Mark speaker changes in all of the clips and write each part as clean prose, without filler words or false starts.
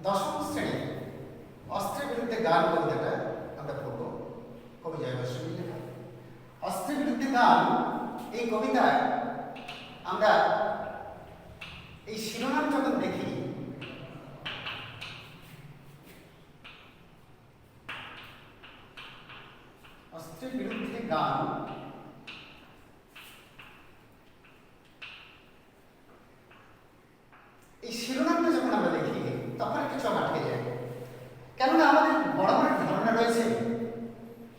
Speaker 1: দশম শ্রেণী অস্ত্রের বিরুদ্ধে গান কবিতাটা আমরা পড়ব। কবি জয়বর্ষণী লেখা অস্ত্রের বিরুদ্ধে গান। এই কবিতায় আমরা এই শিরোনাম যখন দেখি, অস্ত্রের বিরুদ্ধে গান, এই শিরোনামটা যখন আমরা দেখি তখন একটু চোখ আটকে যায়। কেননা আমাদের বড় বড় ধারণা রয়েছে,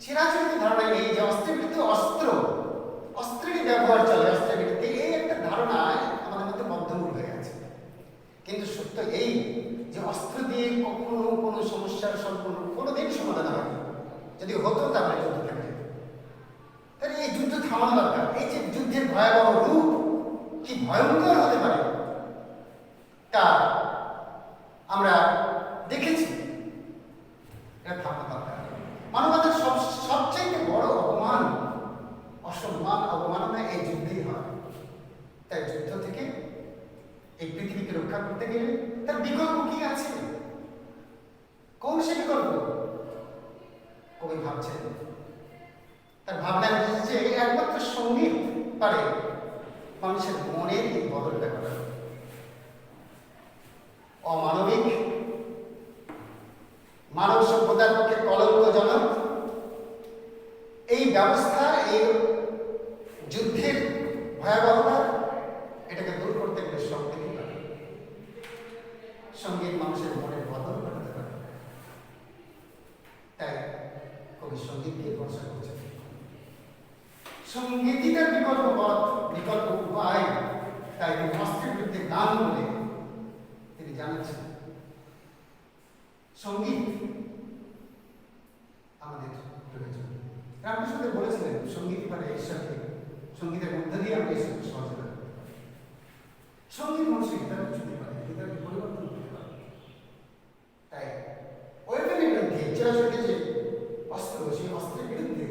Speaker 1: চিরাচরিত ধারণা এই যে অস্ত্রের বিরুদ্ধে অস্ত্রেরই ব্যবহার চলে, অস্ত্রের বিরুদ্ধে এই একটা ধারণায় আমাদের মধ্যে বদ্ধমূল হয়ে আছে। কিন্তু সত্য এই যে অস্ত্র দিয়ে কখনো কোনো সমস্যার কোনোদিন সমাধান হয়নি। যদি হতো তাহলে যুদ্ধ থেমে যেত। তাহলে এই যুদ্ধ থামানো দরকার। এই যে যুদ্ধের ভয়াবহ রূপ কি ভয়ঙ্কর হতে পারে তা আমরা দেখেছি। এটা থামানো দরকার। মানবতার সবচেয়ে বড় অপমান, অসম্মান, অবমাননা এই যুদ্ধেই হয়। তাই যুদ্ধ থেকে এই পৃথিবীকে রক্ষা করতে গেলে তার বিকল্প কি আছে? কোন সে বিকল্প? কবি ভাবছেন, তার ভাবনায় বুঝেছে একমাত্র সঙ্গীত পারে মানুষের মনের এই বদলটা করা। অমানবিক, মানব সভ্যতার পক্ষে কলঙ্কজনক এই ব্যবস্থা, এই যুদ্ধের ভয়াবহতা, এটাকে দূর করতে গেলে সঙ্গীতই পারে। সঙ্গীত মানুষের মনের বদল ঘটাতে পারে। তাই কবি সঙ্গীতকে ভরসা করছেন। সঙ্গীতই তার বিকল্প পথ, বিকল্প উপায়। তাই তিনি অস্ত্রের বিরুদ্ধে গান বলে তিনি জানাচ্ছেন সঙ্গীত আমাদের প্রয়োজন। রামকৃষ্ণদেব বলেছিলেন সঙ্গীত মানে ঈশ্বরকে, সঙ্গীতের মধ্যে দিয়ে আমরা ঈশ্বরকে সহযোগিতা করতে পারি। সঙ্গীত মানুষের হৃদয় ছুঁতে পারে, হৃদয়কে পরিবর্তন করতে পারে। তাই ওয়েপনের বিরুদ্ধে, চিরাচরিত যে অস্ত্র, সেই অস্ত্রের বিরুদ্ধে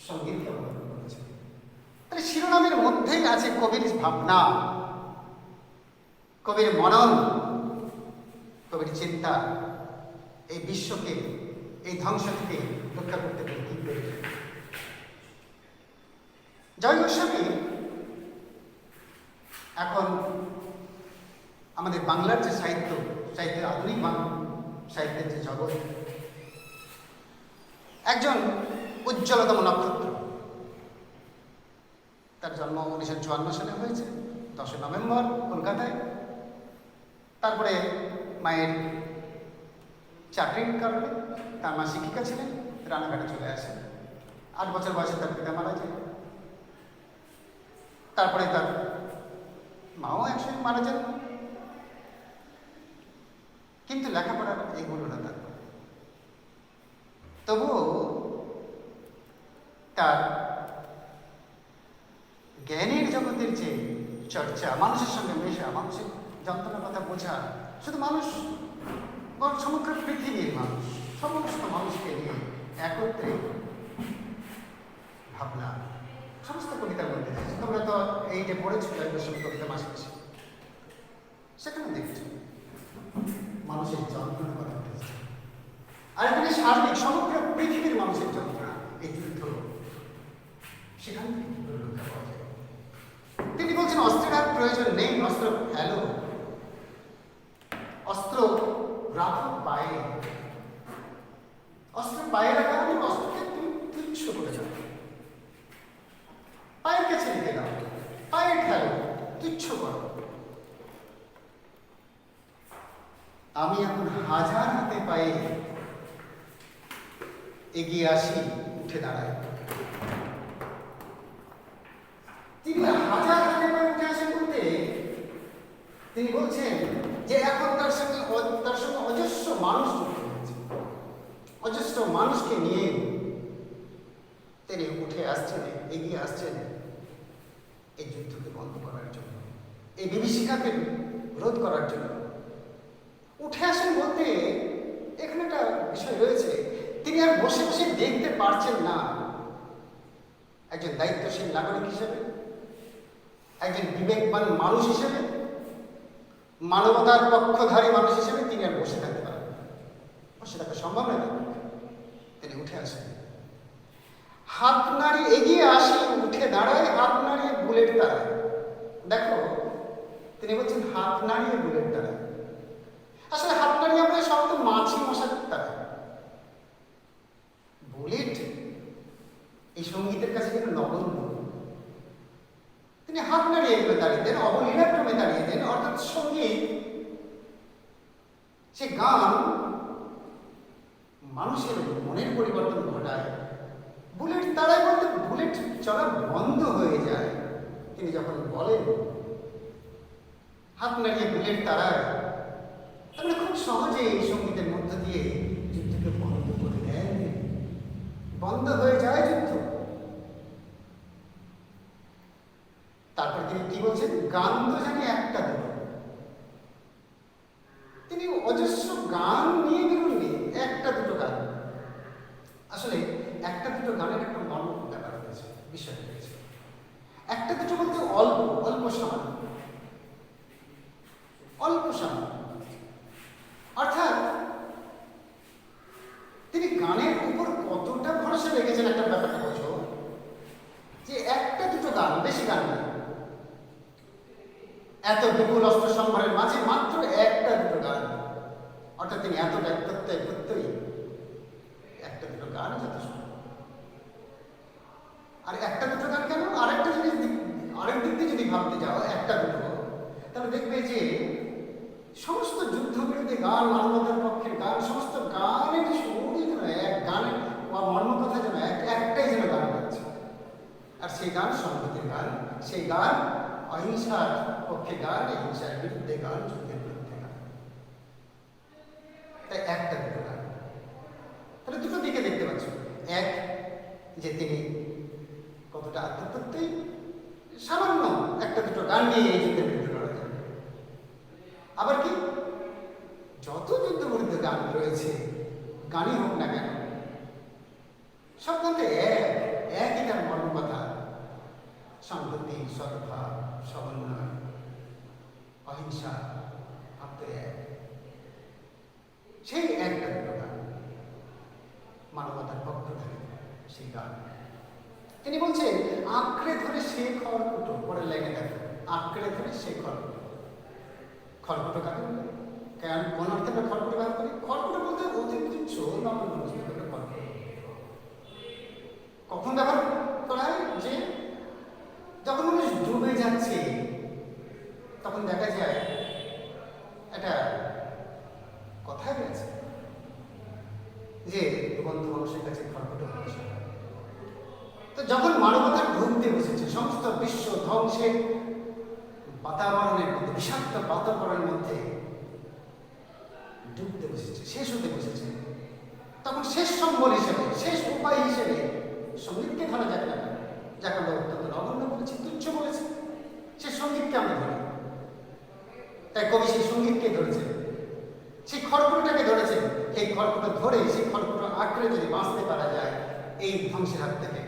Speaker 1: সঙ্গীতকে অবলম্বন করেছে। তাহলে শিরোনামের মধ্যেই আছে কবির ভাবনা, কবির মনন, কবির চিন্তা। এই বিশ্বকে এই ধ্বংস থেকে রক্ষা করতে গেলে কি প্রয়োজন? জয় গোস্বামী এখন আমাদের বাংলার যে সাহিত্যের আধুনিক সাহিত্যের যে জগৎ, একজন উজ্জ্বলতম নক্ষত্র। তার জন্ম 1954 সালে হয়েছে, 10 নভেম্বর কলকাতায়। তারপরে মায়ের চাকরির কারণে তার মা শিক্ষিকা ছিলেন, রানাঘাটে চলে আসেন। 8 বছর বয়সে তার পিতা মারা যায়। তারপরে তার মাও একসঙ্গে মারা যান। কিন্তু লেখাপড়ার এগুলো না তার। তবুও তার জ্ঞানের জগতের যে চর্চা, মানুষের সঙ্গে মেশা, মানুষের যন্ত্রণার কথা বোঝা, শুধু মানুষ সমগ্র পৃথিবীর মানুষ, সমস্ত মানুষকে নিয়ে একত্রে ভাবনা সমস্ত কবিতার মধ্যে। তোমরা তো এই যে পড়েছো জয় গোস্বামী কবিতা মাসে মাসে, সেখানে দেখছো মানুষের যন্ত্রণার কথা উঠেছে। আর এখানে সার্বিক সমগ্র পৃথিবীর মানুষের যন্ত্রণা, এই যুদ্ধ, সেখান থেকে কি করে রক্ষা পাওয়া যায়? তিনি বলছেন অস্ত্রের আর প্রয়োজন নেই, অস্ত্র ফেলো, অস্ত্র রাখো পায়ে। অস্ত্র পায়ে রাখা মানে অস্ত্রকে তুমি তুচ্ছ করে যাও, পায়ের কাছে রেখে দাও, পায়ে খেলো, তুচ্ছ করো। আমি এখন হাজার হাতে পায়ে এগিয়ে আসি, উঠে দাঁড়াই। তিনি হাজার হাতে পায়ে উঠে আসেন বলতে তিনি বলছেন যে এখন তার সঙ্গে অজস্র মানুষ যুক্ত হয়েছে। অজস্র মানুষকে নিয়ে তিনি উঠে আসছেন, এগিয়ে আসছেন এই যুদ্ধকে বন্ধ করার জন্য, এই বিভীষিকাকে রোধ করার জন্য। উঠে আসেন বলতে এখানে একটা বিষয় রয়েছে, তিনি আর বসে বসে দেখতে পারছেন না একজন দায়িত্বশীল নাগরিক হিসেবে, একজন বিবেকবান মানুষ হিসেবে, মানবতার পক্ষধারী মানুষ হিসেবে তিনি আর বসে থাকতে পারেন না। বসে থাকা সম্ভব নয়। তিনি উঠে আসেন, হাত নাড়িয়ে এগিয়ে আসে, উঠে দাঁড়ায়, হাত নাড়িয়ে বুলেট তাড়ায়। দেখো, তিনি বলছেন হাত নাড়িয়ে বুলেট তাড়ায়। আসলে হাত নাড়িয়ে আমরা সব তো মাছি মশার তাড়ায়। বুলেট এই সঙ্গীতের কাছে কিন্তু নগণ্য। তিনি হাত নাড়িয়ে এগুলো দাঁড়িয়ে দেন, অবলীলাক্রমে দাঁড়িয়ে দেন। অর্থাৎ সঙ্গীত, সে গান মানুষের মনের পরিবর্তন ঘটায়। বুলেট তাড়ায় বলতে বুলেট চলা বন্ধ হয়ে যায়। তিনি যখন বলেন হাত নাড়িয়ে বুলেট তাড়ায়, তাহলে খুব সহজে এই সঙ্গীতের মধ্য দিয়ে যুদ্ধকে বন্ধ করে দেন। বন্ধ হয়ে যায় যুদ্ধ। তারপর তিনি কি বলছেন? গান তো জানি একটা দুটো। তিনি অজস্র গান নিয়ে বেরোননি, একটা দুটো গান। আসলে একটা দুটো গানের একটা মর্ম ব্যাপার রয়েছে, বিষয় রয়েছে। একটা দুটো বলতে অল্প অল্প সামান্য, অল্প সামান্য। অর্থাৎ তিনি গানের উপর কতটা ভরসা রেখেছেন একটা ব্যাপারটা বোঝো, যে একটা দুটো গান, বেশি গান নেই। এত বিপুল অস্ত্র সম্ভারের মাঝে মাত্র একটা দুটো গান। অর্থাৎ তিনি এতটা প্রত্যয়ী একটা দুটো গান যথেষ্ট। আর একটা দুটো গান কেন? আরেকটা জিনিস, আরেক দিক দিয়ে যদি ভাবতে যাও একটা দুটো, তাহলে দেখবে যে সমস্ত যুদ্ধবিরোধী গান, মানবতার পক্ষের গান, সমস্ত গানের সুরই যেন এক, গানের মর্মকথা যেন একটাই যেন গান গাচ্ছে। আর সেই গান সংগীতের গান, সেই গান অহিংসার পক্ষে গান, হিংসার বিরুদ্ধে গান, যুদ্ধের বিরুদ্ধে গান। তাই একটা দুটো গান। তাহলে দুটো দিকে দেখতে পাচ্ছ। এক, যে তিনি কতটা আত্মতত্ত্বই, সামান্য একটা দুটো গান নিয়ে এই যুদ্ধের বিরুদ্ধে লড়া যাবে। আবার কি, যত যুদ্ধ বিরুদ্ধে গান রয়েছে, গানই হোক না কেন, সব গানতে একই তার মর্মকথা। সংহতি, সদ্ভাব, সমন্বয়, অহিংসা, ভাবতে এক। সেই একটা দুটো গান মানবতার পক্ষধারী সেই গান। তিনি বলছেন আঁকড়ে ধরে সে খড়কুটো, পরে লেগে দেখো, আঁকড়ে ধরে সে খড়কুটো। খড়কুটো কাকে বলে? কেন, কোন অর্থে আমরা খড়কুটো ব্যবহার করি? খড়কুটো বলতে অতি তুচ্ছ নগণ্য বস্তু খড়কুটো। কখন ব্যবহার করা হয়? যে যখন মানুষ ডুবে যাচ্ছে, তখন দেখা যায় একটা কথাই রয়েছে যে বন্ধু মানুষের কাছে খড়কুটো হচ্ছে। তো যখন মানবতার ডুবতে বসেছে, সমস্ত বিশ্ব ধ্বংসের বাতাবরণের মধ্যে, বিষাক্ত বাতাবরণের মধ্যে ডুবতে বসেছে, শেষ হতে বসেছে, তখন শেষ সম্বল হিসেবে, শেষ উপায় হিসেবে সঙ্গীতকে ধরা যাবে না, যাকে আমরা অত্যন্ত নগণ্য বলেছি, তুচ্ছ বলেছি, সে সঙ্গীতকে আমরা ধরি। তাই কবি সেই সঙ্গীতকে ধরেছেন, সেই খড়কুটোটাকে ধরেছেন। এই খড়কুটো ধরে, সেই খড়কুটো আঁকড়ে যদি বাঁচতে পারা যায় এই ধ্বংসের হাত থেকে,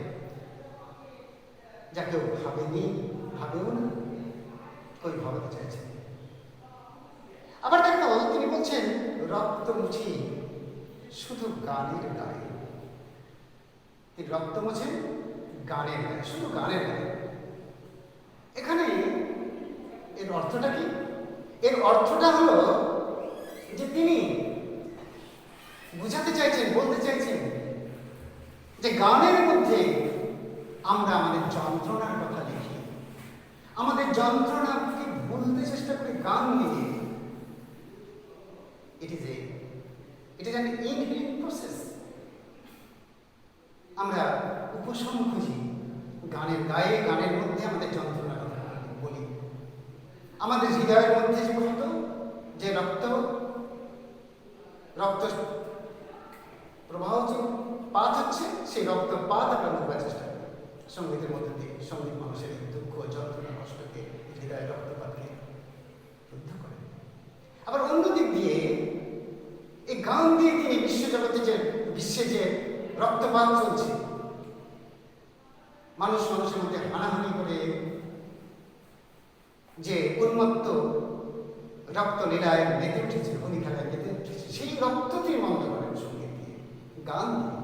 Speaker 1: যা কেউ ভাবেনি, ভাবেও না, কই ভাবতে চাইছেন। আবার দেখো, তিনি বলছেন রক্ত মুছি শুধু গানের গায়ে। তিনি রক্ত মুছেন গানের গায়ে, শুধু গানের গায়ে। এখানে এর অর্থটা কি? এর অর্থটা হলো যে তিনি বুঝাতে চাইছেন, বলতে চাইছেন যে গানের মধ্যে আমরা আমাদের যন্ত্রণার কথা লিখি, আমাদের যন্ত্রণাকে ভুলতে চেষ্টা করি গান নিয়ে। It is an inhaling process. আমরা উপশম খুঁজি গানের গায়ে, গানের মধ্যে আমাদের যন্ত্রণার কথা বলি। আমাদের হৃদয়ের মধ্যে যে কত যে রক্ত প্রবাহ যে পাত হচ্ছে, সেই রক্তপাত আমরা বোঝার চেষ্টা করি সঙ্গীতের মধ্যে দিয়ে। সঙ্গীত মানুষের দুঃখ, যন্ত্রণা, কষ্টকে, হৃদয়ের রক্তপাতকে রুদ্ধ করে। আবার অন্যদিক দিয়ে এই গান দিয়ে তিনি বিশ্বজগতে যে, বিশ্বে যে রক্তপাত চলছে, মানুষ মানুষের মধ্যে হানাহানি করে যে উন্মত্ত রক্ত লীলায় মেতে উঠেছে, হোলি খেলায় মেতে উঠেছে, সেই রক্তটি বন্ধ করেন সঙ্গীত দিয়ে, গান দিয়ে।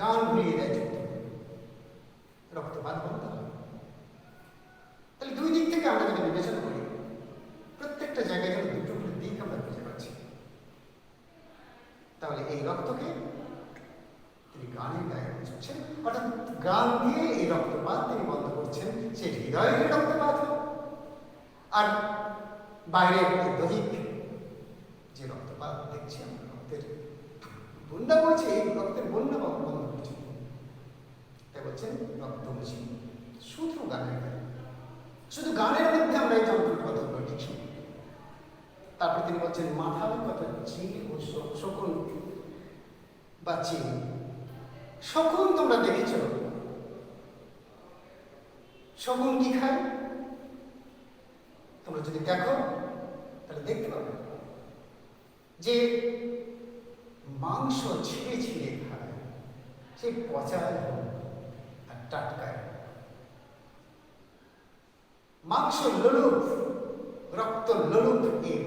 Speaker 1: গান ভুলিয়ে দেয় যুদ্ধ, রক্তপাত বন্ধ হয়। তাহলে দুই দিক থেকে আমরা যদি বিবেচনা করি, প্রত্যেকটা জায়গায় যেন দুটো করে দিক আমরা খুঁজে পাচ্ছি। তাহলে এই রক্তকে তিনি গানের গায়ে বুঝছেন, অর্থাৎ গান দিয়ে এই রক্তপাত তিনি বন্ধ করছেন। সে হৃদয়ের রক্তপাত আর বাইরের দৈহিক যে রক্তপাত দেখছি আমরা, রক্তের বন্যা বলছে, এই রক্তের বন্যা বন্ধ করছে। তাই বলছেন রক্তমুচি, শুধু গানের গায়ে, শুধু গানের মধ্যে আমরা এই যন্ত্রের কথাগুলো লিখি। তারপর তিনি বলছেন মাথার কথা চিল ও শকুন বা চিল। শকুন তোমরা দেখেছ, শকুন কি খায়? তোমরা যদি দেখো তাহলে দেখতে পাবে যে মাংস ছিঁড়ে ছিঁড়ে খায়, সে পচায় আর টাটকায়। মাংস লোলুপ, রক্ত লোলুপ এর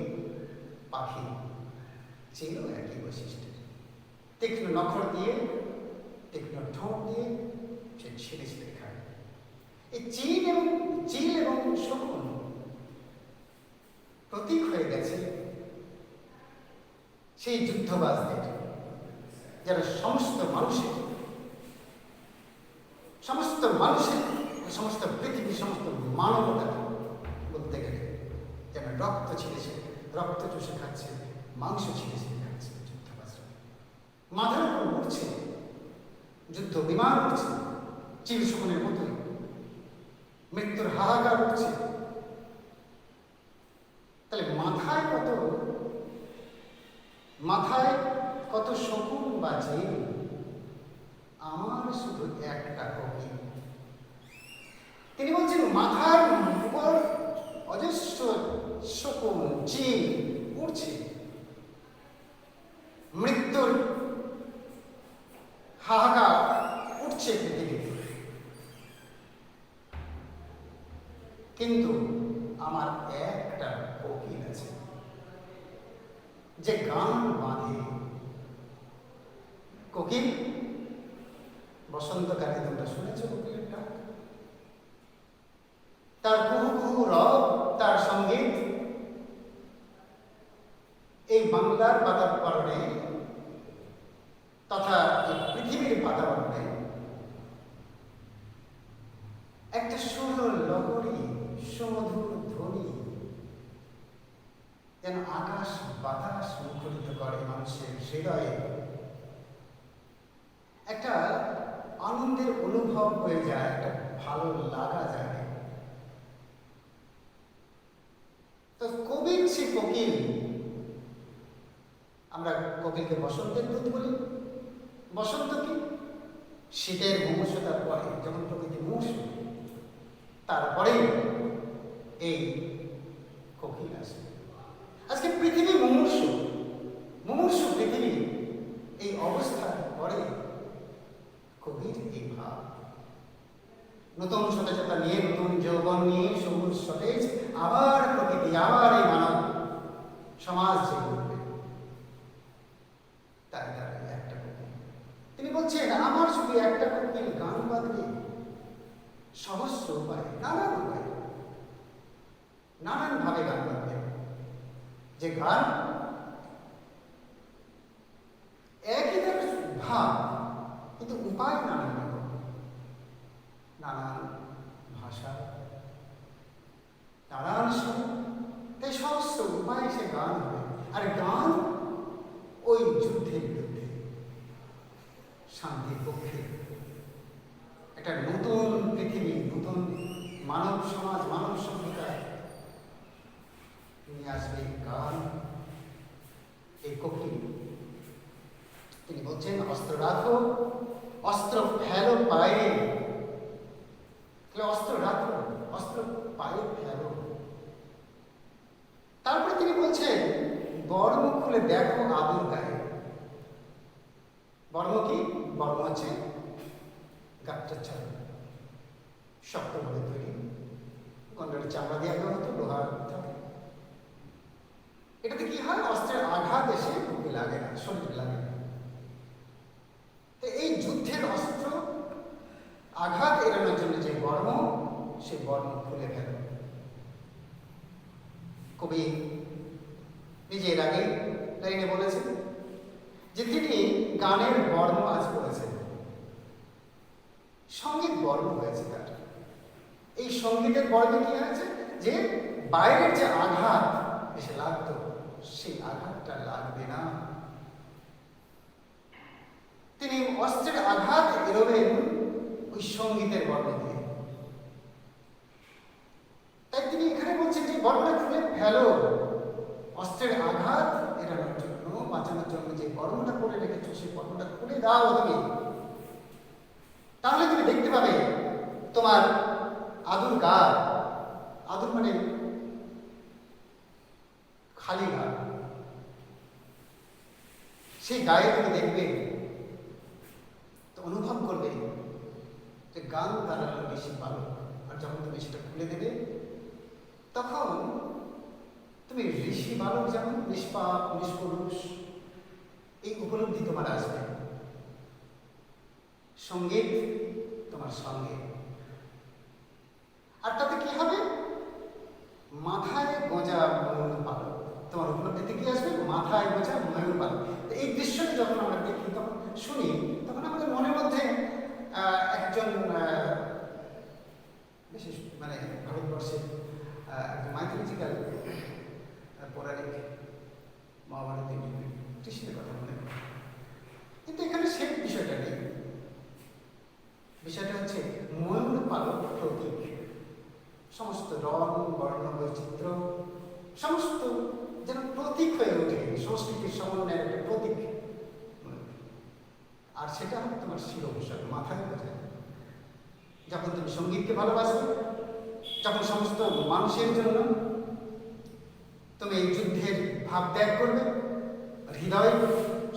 Speaker 1: পাখি, চিলও একই বৈশিষ্ট্য। তীক্ষ্ণ নখর দিয়ে, তীক্ষ্ণ ঠোঁট দিয়ে সে ছিঁড়ে ছিঁড়ে খায়। এই চিল এবং শকুন প্রতীক হয়ে গেছে সেই যুদ্ধবাজদের, যারা সমস্ত মানুষের সমস্ত পৃথিবীর সমস্ত মানবতা বলতে গেলে যেন রক্ত ছিঁড়েছে, রক্ত চষে খাচ্ছে, মাংস ছিঁড়েছে খাচ্ছে যুদ্ধবাজরা। মাথার উপর উঠছে যুদ্ধ বিমান উঠছে, চিল শকুনের মতোই মৃত্যুর হাহাকার উঠছে। তাহলে মাথায় কত শকুন বা চিল, আমার শুধু একটা কোকিল। তিনি বলছেন মাথার উপর অজস্র শকুন চিল উড়ছে, মৃত্যুর হাহাকার উঠছে পৃথিবীতে, কিন্তু আমার একটা কোকিল আছে যে গান বাঁধে। কোকিল বসন্তকালে তোমরা শুনেছ কোকিলের ডাক, তার কুহু কুহু রব, তার সঙ্গীত এই বাংলার বাতাবরণে তথা এই পৃথিবীর বাতাবরণে একটা সুন্দর লহরী, সুমধুর ধ্বনি যেন আকাশ বাতাস মুখরিত করে মানুষের হৃদয়ে। একটা আনন্দের অনুভব হয়ে যায়, একটা ভালো লাগা যায়। তো কবির সে কোকিল, আমরা কোকিলকে বসন্তের দূত বলি। বসন্ত কি? শীতের মুমূর্ষতার পরে, যখন প্রকৃতি মুমূর্ষ, তারপরে এই কোকিল আসে। আজকে পৃথিবী মুমূর্ষ পৃথিবী, এই অবস্থার পরে কবির এই ভাব, নতুন সতেজতা নিয়ে, নতুন যৌবন নিয়ে, সবুজ সতেজ আবার প্রকৃতি, আবার এই মানব সমাজ জেগে উঠবে। তাই একটা কোকিল, তিনি বলছেন আমার শুধু একটা কোকিল গান বাঁধবে সহস্র উপায়ে, নানান ভাবে গান বাঁধবে। যে গান একই তার ভাব, কিন্তু উপায় নানান রকম, নানান ভাষা, নানান সুর, তাই সমস্ত উপায়ে সে গান হবে। আর গান ওই যুদ্ধের বিরুদ্ধে, শান্তির পক্ষে, একটা নতুন পৃথিবী, নতুন মানব সমাজ, মানব সভ্যতা নিয়ে আসবে গান, এই কোকিল। তিনি বলছেন অস্ত্র রাখো, অস্ত্র ফেলো পায়ে। অস্ত্র রাখো, অস্ত্র পায়ে ফেলো। তারপরে তিনি বলছেন বর্ম খুলে দেখো আদুর গায়ে। বর্ম কি? বর্ম হচ্ছে গাত্রচ্ছাদ শক্তভাবে তৈরি, গন্ডারের চামড়া দিয়ে আগে হতো, লোহার থাকে। এটাতে কি হয়, অস্ত্রের আঘাত এসে বুকে লাগে না, শরীরে লাগে না। তো এই যুদ্ধের অস্ত্র আঘাত এড়ানোর জন্য যে বর্ম, সেই বর্ম খুলে ফেল। কবি নিজের আগে লাইনে বলেছেন যে তিনি গানের বর্ম আজ করেছেন, সঙ্গীত বর্ম হয়েছে তার। এই সঙ্গীতের বর্মে কি হয়েছে, যে বাইরের যে আঘাত এসে লাগতো, সেই আঘাতটা লাগবে না। তিনি অস্ত্রের আঘাত এড়োবেন ওই সঙ্গীতের বর্মে দিয়ে। তাই তিনি এখানে বলছেন যে বর্মটা খুলে ফেলো, অস্ত্রের আঘাত এড়ানোর জন্য, বাঁচানোর জন্য যে বর্মটা করে রেখেছো, সেই বর্মটা খুলে দাও তুমি। তাহলে তুমি দেখতে পাবে তোমার আদুর গা, আদুর মানে খালি গা, সেই গায়ে তুমি দেখবে, তো অনুভব করবে যে গান দাঁড়ালো বেশি ভালো। আর যখন তুমি সেটা খুলে দেবে, তখন তুমি ঋষি বালক, যেমন নিষ্পাপ নিষ্কলুষ, এই উপলব্ধি তোমার আসবে। সঙ্গীত তোমার সঙ্গে। আর তাতে কি হবে, মাথায় গোঁজা ময়ূর পালক, তোমার উপলব্ধিতে কি আসবে, মাথায় গোঁজা ময়ূর পালক। এই দৃশ্যটি যখন আমরা দেখি, তখন শুনি, তখন আমাদের মনের মধ্যে একজন বিশেষ মানে ভারতবর্ষের একজন মাইথোলজিক্যাল পৌরাণিক মহাভারতের ঋষিদের কথা মনে হয়। কিন্তু এখানে সেই বিষয়টা নেই। বিষয়টা হচ্ছে ময়ূর পালক প্রতীক। সমস্ত রং বর্ণ বৈচিত্র্য সমস্ত যেন প্রতীক হয়ে ওঠে, সংস্কৃতির সমন্বয়ের একটা প্রতীক। আর সেটা তোমার শিরোভূষণ, মাথায় বোঝায়। যখন তুমি সঙ্গীতকে ভালোবাসবে, যখন সমস্ত মানুষের জন্য তুমি এই যুদ্ধের ভাব ত্যাগ করবে, হৃদয়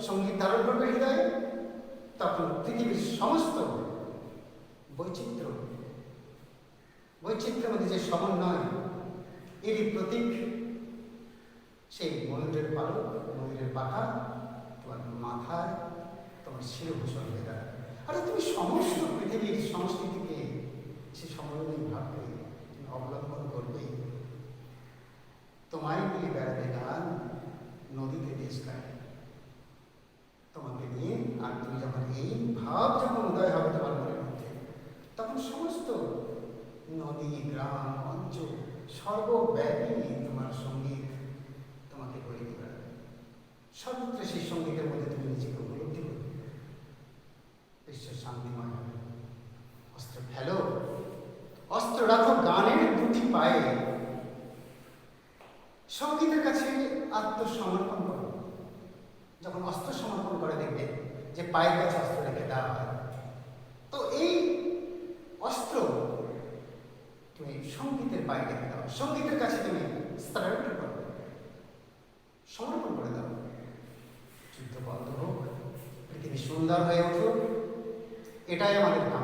Speaker 1: সঙ্গীত ধারণ করবে হৃদয়ে, তখন পৃথিবীর সমস্ত বৈচিত্র্যের মধ্যে যে সমন্বয়, এরই প্রতীক সেই ময়ূরের পালক, ময়ূরের পাখা তোমার মাথায়, তোমার শিরোভূষণ হয়ে দাঁড়ায়। আর তুমি সমস্ত পৃথিবীর সংস্কৃতিকে সে সমন্বয় ভাববে, অবলম্বন করবে। তোমায় নিয়ে বেড়াবে গান, নদীতে দেশ কাটে তোমাকে নিয়ে। আর তুমি যখন এই ভাব যখন উদয় হবে তোমার মনের মধ্যে, তখন সমস্ত নদী, গ্রাম, অঞ্চল সর্বব্যাপী তোমার সঙ্গীত তোমাকে বয়ে দিবে। সর্বত্র সেই সঙ্গীতের মধ্যে তুমি নিজেকে উপলব্ধি করবে, বিশ্বের শান্তিময় হবে। অস্ত্র ফেলো, অস্ত্র রাখো গানের দুটি পায়ে, সঙ্গীতের কাছে আত্মসমর্পণ করো। যখন অস্ত্র সমর্পণ করে দেখবে যে পায়ের কাছে অস্ত্র রেখে দেওয়া হয়, তো এই অস্ত্র তুমি সঙ্গীতের পায়ে রেখে দাও, সঙ্গীতের কাছে তুমি সারেন্ডার করো, সমর্পণ করে দাও। যুদ্ধ বন্ধ হোক, পৃথিবী সুন্দর হয়ে উঠুক, এটাই আমাদের কামনা।